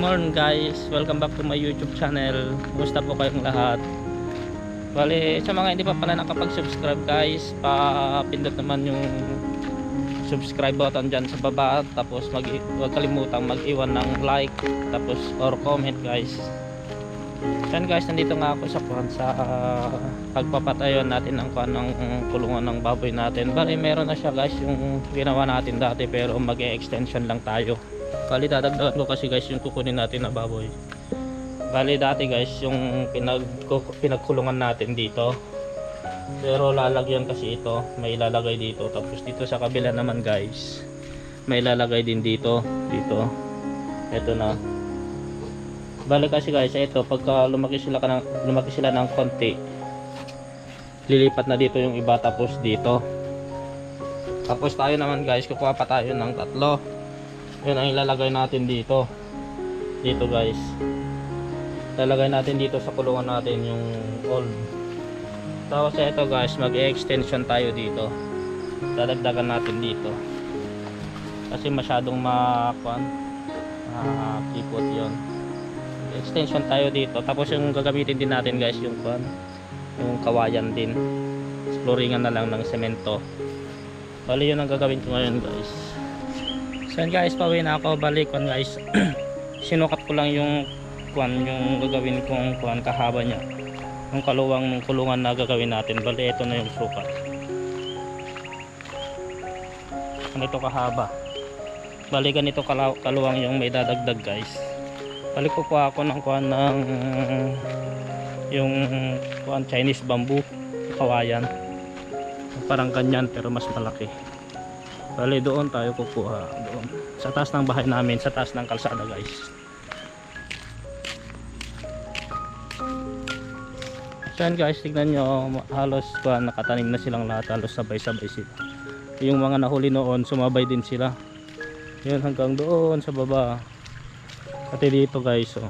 morning guys, welcome back to my YouTube channel. Kumusta po kayong lahat? Bale, sa mga hindi pa pala nakapag-subscribe guys, pa-pindot naman yung subscribe button dyan sa baba. Tapos huwag kalimutang mag-iwan ng like tapos or comment guys. Yan guys, nandito nga ako sa pagpapatayon natin ng kulungan ng baboy natin. Bale, meron na siya guys yung ginawa natin dati, pero mag-e-extension lang tayo. Bali, dadagdagan ko kasi guys yung kukunin natin na baboy. Bali, dati guys yung pinagkulungan natin dito, pero lalagyan kasi ito, may ilalagay dito. Tapos dito sa kabila naman guys, may ilalagay din dito. Ito na. Bali kasi guys, ito pagka lumaki sila ng konti, lilipat na dito yung iba, tapos dito. Tapos tayo naman guys, kukuha pa tayo ng tatlo. Yun ang ilalagay natin dito guys. Ilalagay natin dito sa kulungan natin yung old. Tapos ito guys, mag-extension tayo dito. Dadagdagan natin dito kasi masyadong kipot yon. Extension tayo dito. Tapos yung gagamitin din natin guys, yung kawayan din. Flooringan na lang ng semento. Bali, yun ang gagawin ko ngayon guys. So guys, pauwi na ako. Balik guys. Sinukat ko lang yung gagawin kong kahaba niya. Yung kaluwang ng kulungan na gagawin natin. Bali, ito na yung sukat. Ganito kahaba. Bali, ganito kaluwang yung may dadagdag guys. Bali, kukuha ako ng yung Chinese bamboo, kawayan. Parang ganyan pero mas malaki. Bali, doon tayo kukuha, doon sa taas ng bahay namin, sa taas ng kalsada guys. So yan guys, tignan nyo, halos nakatanim na silang lahat, halos sabay-sabay sila. Yung mga nahuli noon, sumabay din sila. Yun, hanggang doon sa baba. Pati dito guys, oh,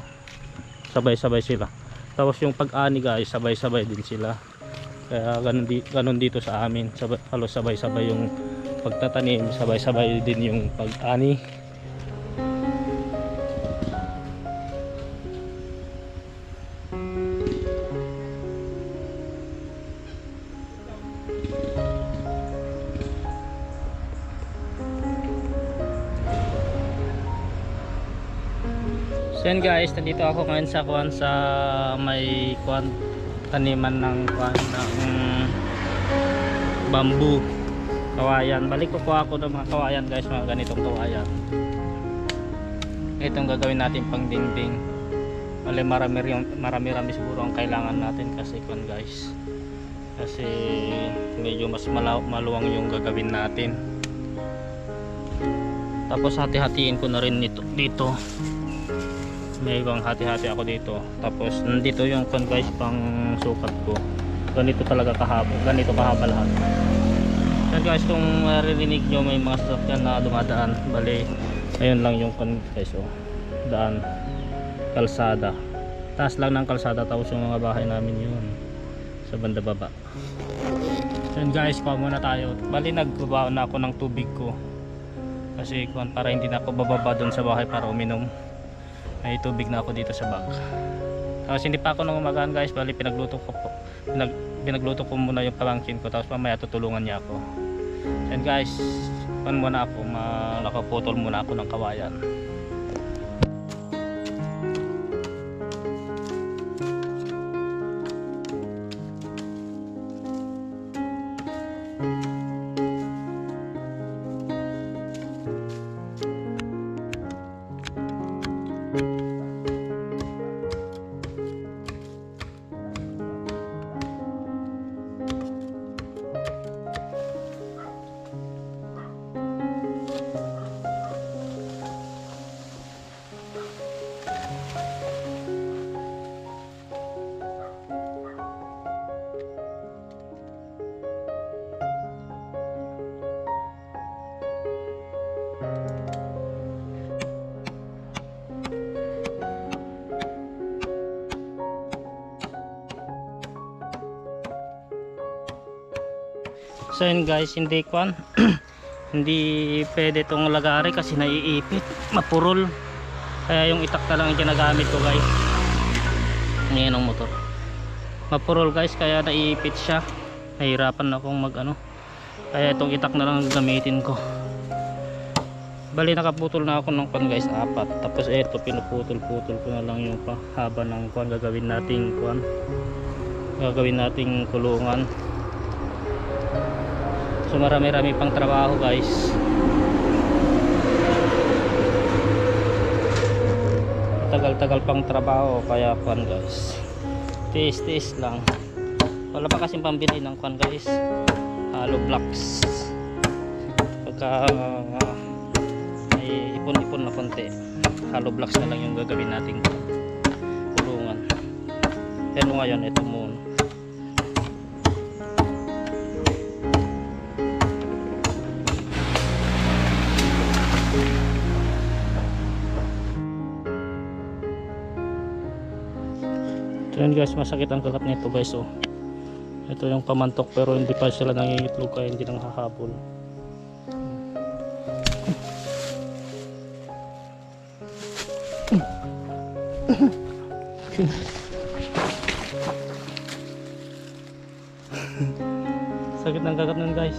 sabay-sabay sila. Tapos yung pag-ani guys, sabay-sabay din sila. Kaya ganun dito sa amin, halos sabay-sabay yung pagtatanim, sabay-sabay din yung pag-ani. So yan guys, nandito ako ngayon sa may taniman ng bamboo, kawayan. Balik kukuha ako ng mga kawayan guys, mga ganitong kawayan. Itong gagawin natin pang dingding. Bali, marami siguro ang kailangan natin kasi guys, kasi medyo mas maluwang yung gagawin natin. Tapos hati-hatiin ko na rin dito. May ibang hati-hati ako dito. Tapos nandito yung guys, pang sukat ko. Ganito talaga kahaba, ganito kahaba lahat. Yan guys, kung maririnig nyo may mga sasakyan na dumadaan, bali ayun lang yung guys, oh, daan, kalsada, taas lang ng kalsada. Tapos yung mga bahay namin yun sa banda baba. Yan guys, kuha muna tayo. Bali, nagbabaon na ako ng tubig ko kasi para hindi na ako bababa dun sa bahay para uminom. May tubig na ako dito sa bag. Tapos hindi pa ako nangumagaan guys, bali pinagluto ko muna yung pamangkin ko, tapos mamaya tutulungan niya ako. And guys, muna ako, nakaputol muna ako ng kawayan. So yun guys, hindi hindi pwede itong lagari kasi naiipit, mapurol. Kaya yung itak na lang yung ginagamit ko guys. Ngayon ang motor. Mapurol guys, kaya naiipit siya. Nahirapan akong mag ano. Kaya itong itak na lang gamitin ko. Bali nakaputol na ako ng kwan guys, 4. Tapos eto pinuputol-putol ko na lang yung haba ng kwan. Gagawin nating kwan. Gagawin nating kulungan. So marami-rami pang trabaho guys. Tagal-tagal pang trabaho kaya kwan guys. Tiis-tiis lang. Wala pa kasing pambili ng kwan guys. Hollow blocks. Pagka may ipon-ipon na konti, hollow blocks na lang yung gagawin nating kulungan. Pero ngayon ito muna. Yan guys, masakit ang kagat nito guys. Oh, ito yung pamantok pero hindi pa sila nangingitlog kaya hindi nang hahabol. Sakit ng kagat nun guys.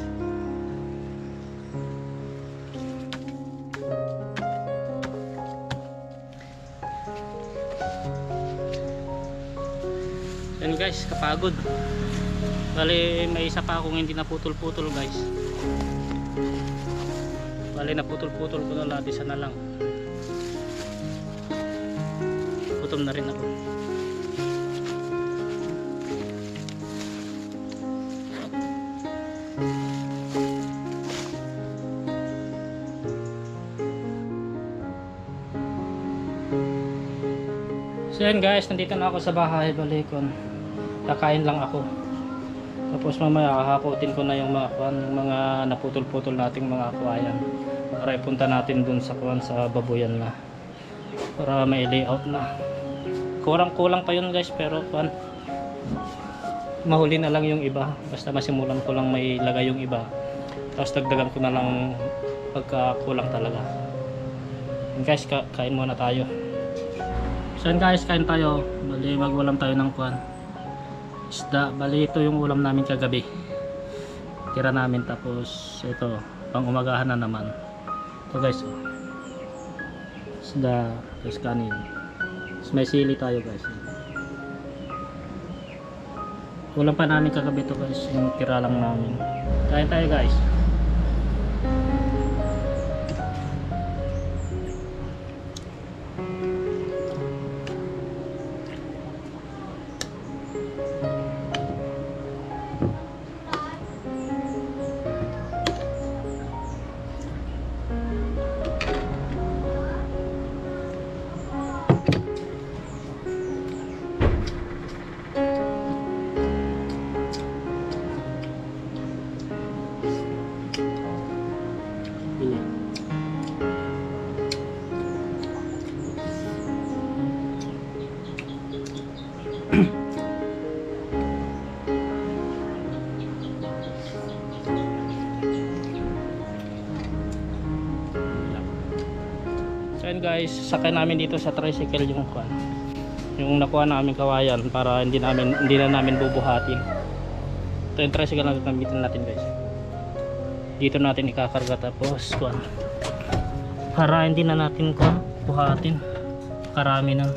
Yan guys, kapagod. Bali may isa pa akong hindi naputol-putol guys. Bali naputol-putol ko na lahat, isa na lang. Gutom na rin ako. So yan guys, nandito na ako sa bahay. Balikon, kakain lang ako. Tapos mamaya hahakutin ko na yung mga kwan, yung mga naputol-putol nating mga kawayan para ipunta natin dun sa kwan, sa babuyan na, para may layout na. Kulang pa yun guys, pero kwan, mahuli na lang yung iba. Basta masimulan ko lang may lagay yung iba, tapos dagdagan ko na lang pagka kulang talaga. And guys, kain muna tayo. So guys, kain tayo. Bali magwalam tayo ng kwan, isda. Bali ito yung ulam namin kagabi, tira namin. Tapos ito pang umagahan na naman ito guys. Oh, isda, tapos kanin. Tapos may sili tayo guys. Ulam pa namin kagabi to guys, yung tira lang namin. Kain tayo guys. So yun guys, sakay namin dito sa tricycle yung kwan, yung nakuha namin kawayan para hindi na namin bubuhatin. Ito yung tricycle na gagamitin natin guys. Dito natin ikakarga, tapos kwan, para hindi na natin kwan buhatin, karami na.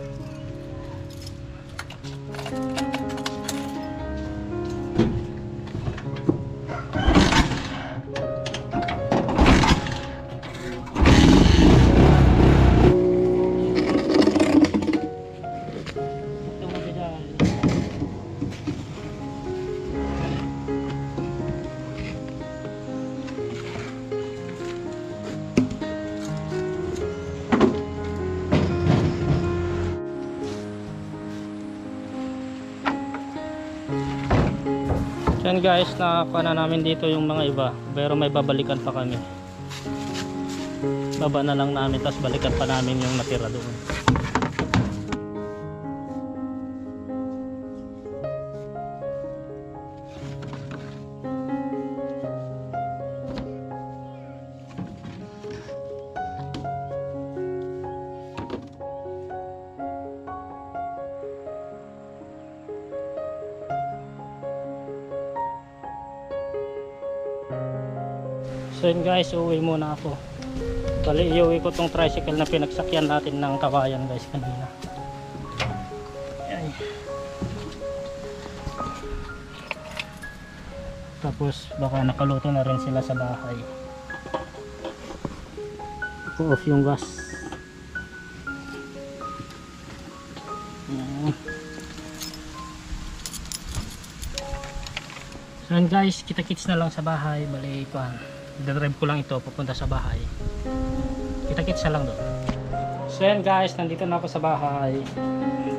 Yan guys, nakakuha na namin dito yung mga iba, pero may babalikan pa kami. Baba na lang namin, tapos balikan pa namin yung natira doon. So yun guys, uuwi muna ako. Bali, iuwi ko tong tricycle na pinagsakyan natin ng kawayan guys kanina. Ay. Tapos baka nakaluto na rin sila sa bahay. Off yung gas. So yun guys, kita-kits na lang sa bahay. Bali, drive ko lang ito papunta sa bahay. Kita-kits na lang doon. So yun guys, nandito na ako sa bahay.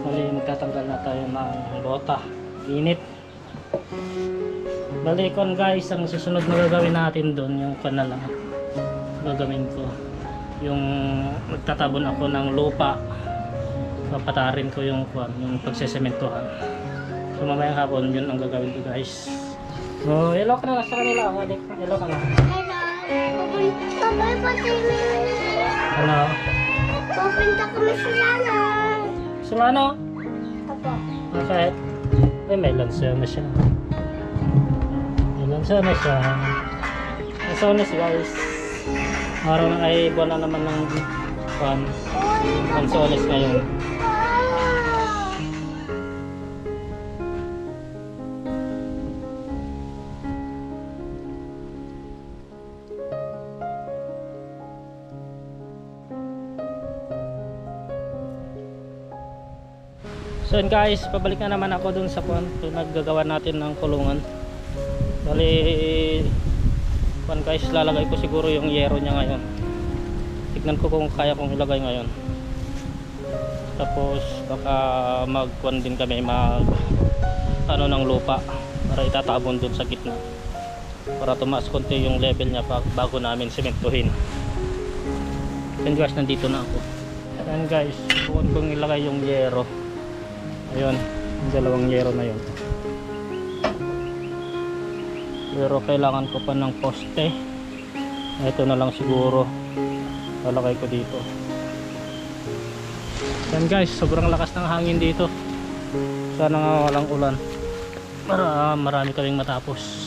Bali, magtatanggal na tayo ng bota. Init. Bali, guys, ang susunod na gagawin natin doon, yung na lang gagawin ko. Yung magtatabon ako ng lupa. Papatarin ko yung pagsesementohan. So mamayang hapon, yun ang gagawin ko guys. So, hello ka na sa kanila. Hello ka na. Hello. Ano? Pupunta kami sa Lana. Solano? Apo. Bakit? Ay, may lansa na siya. May lansa na siya. Lansones guys. Araw na ay buwan na naman ng lansones ngayon. So yun guys, pabalik na naman ako dun sa naggagawa natin ng kulungan. Bali guys, lalagay ko siguro yung yero niya ngayon. Tignan ko kung kaya kong ilagay ngayon. Tapos baka magkuhan din kami ng lupa para itatabon dun sa gitna, para tumaas konti yung level niya bago namin sementuhin. Yun guys, nandito na ako. Ayan guys, bukan kong ilagay yung yero. Ayun, yung dalawang yero na yun. Pero kailangan ko pa ng poste. Ito na lang siguro lalagay ko dito. Yan guys, sobrang lakas ng hangin dito. Sana nga walang ulan para marami kaming matapos.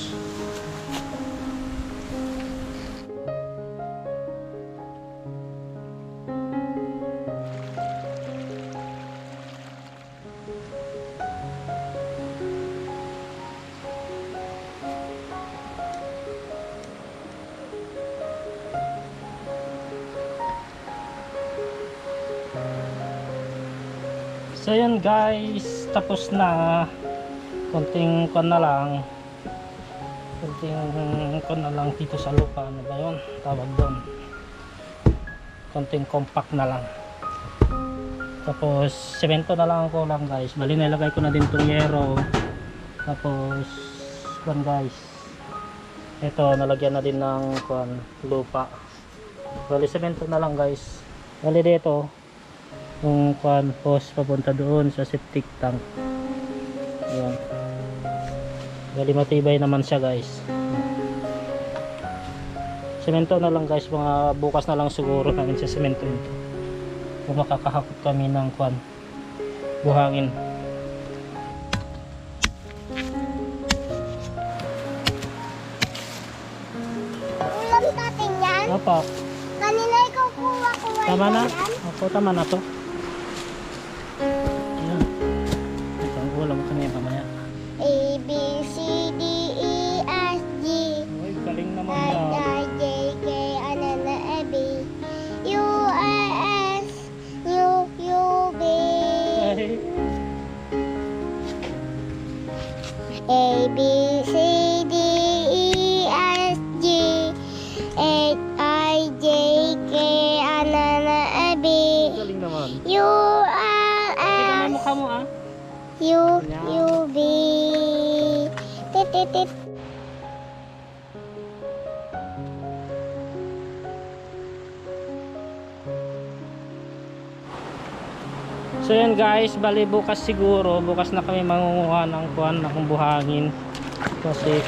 So yun guys, tapos na. Konting na lang dito sa lupa. Ano ba yun? Tawag doon. Konting compact na lang. Tapos semento na lang ako lang guys. Bali nilagay ko na din itong yero. Tapos guys, ito nalagyan na din ng lupa. Bali semento na lang guys. Bali dito yung post papunta doon sa septic tank. Ayan. Bali matibay naman siya guys. Semento na lang guys, mga bukas na lang siguro namin sa semento ito. Kung makakahakot kami ng buhangin. Ulam natin yan. Apa? Kanina ikaw kuha ko. Tama na? Ako, tama na to. Ayan. Isang ulam kami mamaya. A, B, C, D, E, F, G. Uy, galing naman H, yan. I, J, K, L, M, N, B. U, R, S, U, U, B. Ay. A, B, C, D, E, F, G. H, I, J, K, L, M, B. Galing naman. U, R, Kita mo S. mukha mo ah. U, U, B. Tit, tit, tit. So yun guys, bali bukas siguro, bukas na kami mangunguha ng buhangin. Kasi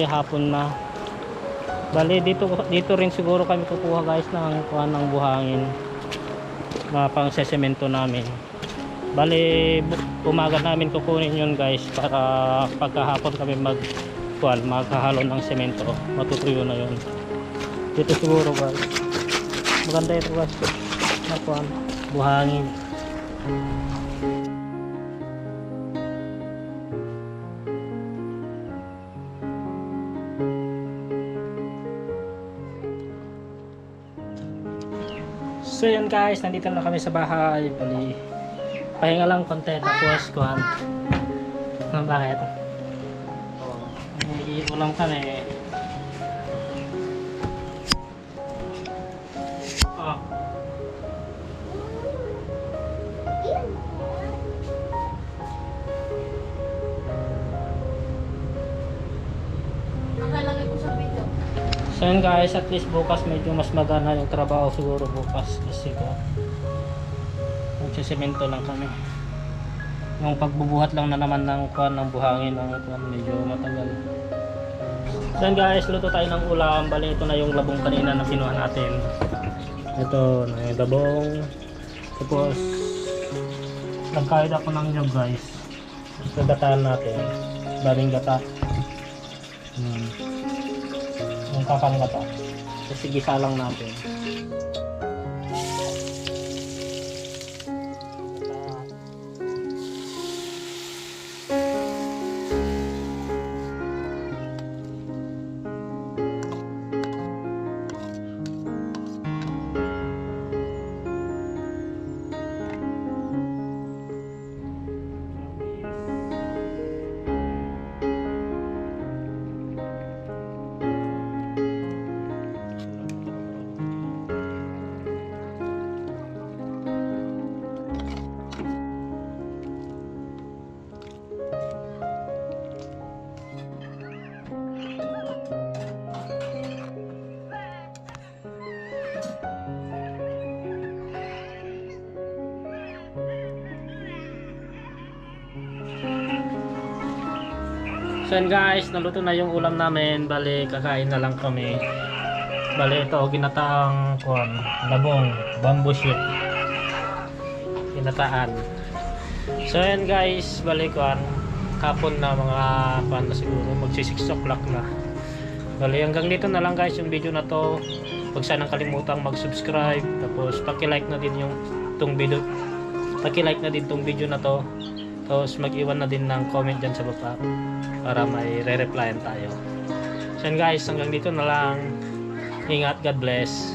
hapon na. Bali dito rin siguro kami kukuha guys ng buhangin. Mga pang sesemento namin. Bali umaga namin kukunin yun guys para pagkahapon kami kuan, maghahalo ng semento, matutuyo na yun. Dito siguro guys, maganda ito guys, na kuan, buhangin. So yun guys, nandito na kami sa bahay. Bali, pahinga lang konti, tapos kuhan. Bakit? Ulam kami. Oh. Nakalagay ko sa video. So yun guys, at least bukas medyo mas magana yung trabaho siguro bukas kasi ko magsisemento lang kami. Yung pagbubuhat lang na naman ng kuan ng buhangin ng kuan medyo matagal. So yun guys, luto tayo ng ulam. Bali ito na yung labong kanina na kinuha natin. Ito na yung labong. Tapos nagkahit ako ng nyog guys. Nagataan natin. Baling gata. Yung kakang gata. Kasi gisa lang natin. So yun guys, naluto na yung ulam namin. Bali, kakain na lang kami. Bali, ito, ginataang kuwan, labong, bamboo shoot. Ginataan. So yun guys, bali kuwan, kapon na mga kuwan na siguro, magsi 6 o'clock na. Bali, hanggang dito na lang guys yung video na to. Huwag sanang kalimutang mag-subscribe. Tapos, paki-like na din yung tong video. Paki-like na din tong video na to. Tapos mag-iwan na din ng comment dyan sa baba para may re-replyan tayo. So yun guys, hanggang dito na lang. Ingat, God bless.